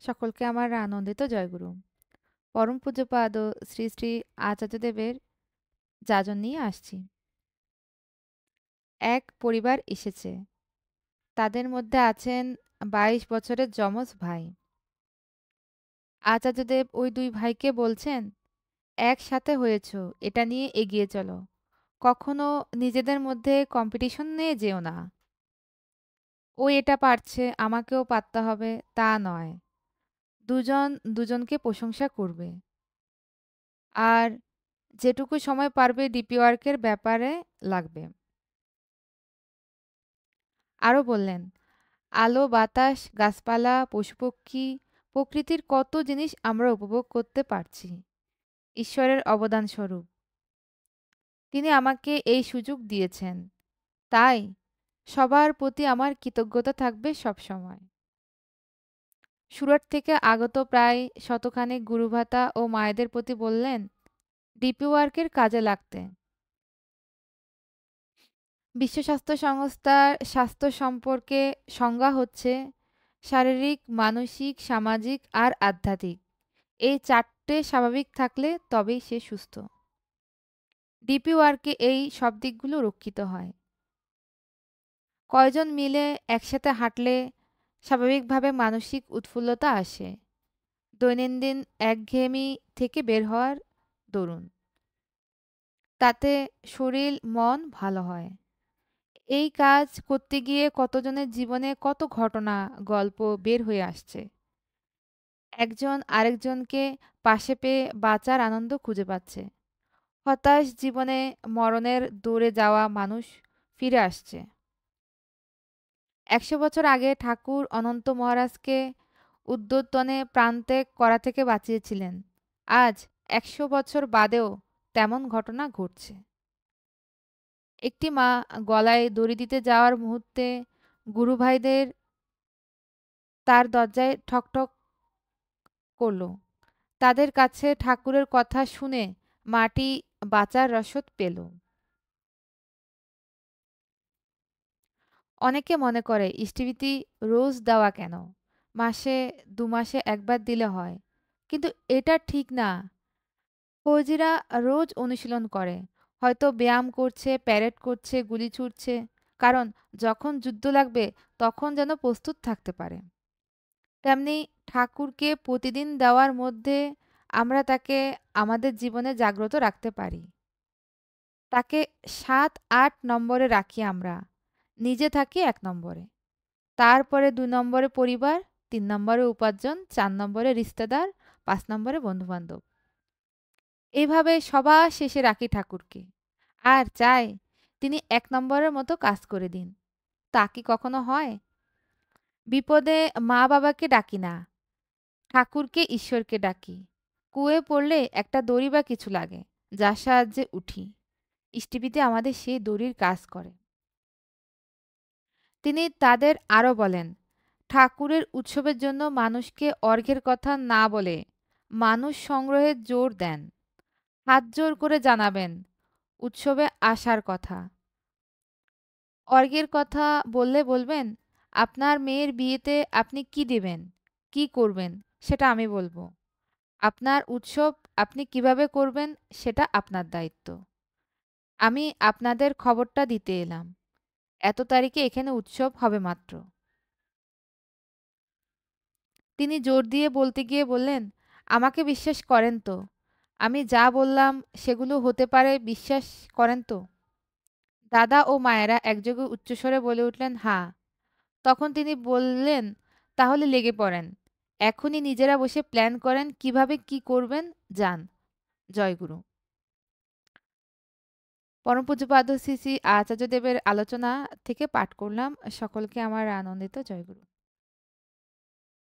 সকলকে আমার আনন্দিত জয়গুরু। পরম পূজ্যপাদ শ্রী শ্রী আচার্যদেবের যাজন নিয়ে আসছি। এক পরিবার এসেছে। তাদের মধ্যে আছেন ২২ বছরের যমজ ভাই। আচার্যদেব ওই দুই ভাইকে বলছেন, একসাথে হয়েছ, এটা নিয়ে এগিয়ে চলো। কখনো নিজেদের মধ্যে কম্পিটিশন নিয়ে যেও না। ও এটা পারছে, আমাকেও পারতে হবে, তা নয়। দুজন দুজনকে প্রশংসা করবে। আর যেটুকু সময় পারবে ডিপি ওয়ার্কের ব্যাপারে লাগবে। আরও বললেন, আলো, বাতাস, গাছপালা, পশুপক্ষী, প্রকৃতির কত জিনিস আমরা উপভোগ করতে পারছি ঈশ্বরের অবদান স্বরূপ। তিনি আমাকে এই সুযোগ দিয়েছেন, তাই সবার প্রতি আমার কৃতজ্ঞতা থাকবে সবসময়। সুরাট থেকে আগত প্রায় শতখানেক গুরুভাতা ও মায়েদের প্রতি বললেন ডিপি ওয়ার্কের কাজে লাগতে। বিশ্ব স্বাস্থ্য সংস্থার স্বাস্থ্য সম্পর্কে সংজ্ঞা হচ্ছে শারীরিক, মানসিক, সামাজিক আর আধ্যাত্মিক। এই চারটে স্বাভাবিক থাকলে তবেই সে সুস্থ। ডিপি ওয়ার্কে এই সব দিকগুলো রক্ষিত হয়। কয়জন মিলে একসাথে হাঁটলে স্বাভাবিকভাবে মানসিক উৎফুল্লতা আসে। দৈনন্দিন একঘেয়েমি থেকে বের হওয়ার দরুন। তাতে শরীর মন ভালো হয়। এই কাজ করতে গিয়ে কতজনের জীবনে কত ঘটনা, গল্প বের হয়ে আসছে। একজন আরেকজনকে পাশে পেয়ে বাঁচার আনন্দ খুঁজে পাচ্ছে। হতাশ জীবনে মরণের দৌড়ে যাওয়া মানুষ ফিরে আসছে। ১০০ বছর আগে ঠাকুর অনন্ত মহারাজকে উদ্যোতনে প্রাণত্যাগ করা থেকে বাঁচিয়েছিলেন। আজ ১০০ বছর বাদেও তেমন ঘটনা ঘটছে। একটি মা গলায় দড়ি দিতে যাওয়ার মুহূর্তে গুরুভাইদের তার দরজায় ঠকঠক করল। তাদের কাছে ঠাকুরের কথা শুনে মাটি বাঁচার রসদ পেল। অনেকে মনে করে ইষ্টিবৃতি রোজ দেওয়া কেন? মাসে ২ মাসে একবার দিলে হয়। কিন্তু এটা ঠিক না। ফৌজিরা রোজ অনুশীলন করে। হয়তো ব্যায়াম করছে, প্যারেড করছে, গুলি ছুড়ছে। কারণ যখন যুদ্ধ লাগবে তখন যেন প্রস্তুত থাকতে পারে। তেমনি ঠাকুরকে প্রতিদিন দেওয়ার মধ্যে আমরা তাকে আমাদের জীবনে জাগ্রত রাখতে পারি। তাকে ৭-৮ নম্বরে রাখি আমরা। নিজে থাকি ১ নম্বরে। তারপরে ২ নম্বরে পরিবার, ৩ নম্বরে উপার্জন, ৪ নম্বরে রিশতেদার, ৫ নম্বরে বন্ধু-বান্ধব। এভাবে সবার শেষে রাখি ঠাকুরকে। আর চাই তিনি ১ নম্বরের মতো কাজ করে দিন। তা কি কখনো হয়? বিপদে মা-বাবাকে ডাকি না। ঠাকুরকে, ঈশ্বরকে ডাকি। কুয়োয় পড়লে একটা দড়ি বা কিছু লাগে, যার সাহায্যে উঠি। ইষ্টিবৃতি আমাদের সেই দড়ির কাজ করে। তিনি তাদের আরও বলেন, ঠাকুরের উৎসবের জন্য মানুষকে অর্ঘ্যের কথা না বলে মানুষ সংগ্রহে জোর দেন। হাত জোর করে জানাবেন উৎসবে আসার কথা। অর্ঘ্যের কথা বললে বলবেন, আপনার মেয়ের বিয়েতে আপনি কি দেবেন, কি করবেন সেটা আমি বলবো। আপনার উৎসব আপনি কিভাবে করবেন সেটা আপনার দায়িত্ব। আমি আপনাদের খবরটা দিতে এলাম। এত তারিখে এখানে উৎসব হবে মাত্র। তিনি জোর দিয়ে বলতে গিয়ে বললেন, আমাকে বিশ্বাস করেন তো? আমি যা বললাম সেগুলো হতে পারে বিশ্বাস করেন তো? দাদা ও মায়েরা একযোগে উচ্চস্বরে বলে উঠলেন, হাঁ। তখন তিনি বললেন, তাহলে লেগে পড়েন। এখনই নিজেরা বসে প্ল্যান করেন কিভাবে কি করবেন, যান। জয়গুরু। পরম পূজ্যপাদ শ্রী শ্রী আচার্যদেবের আলোচনা থেকে পাঠ করলাম। সকলকে আমার আনন্দিত জয়গুরু।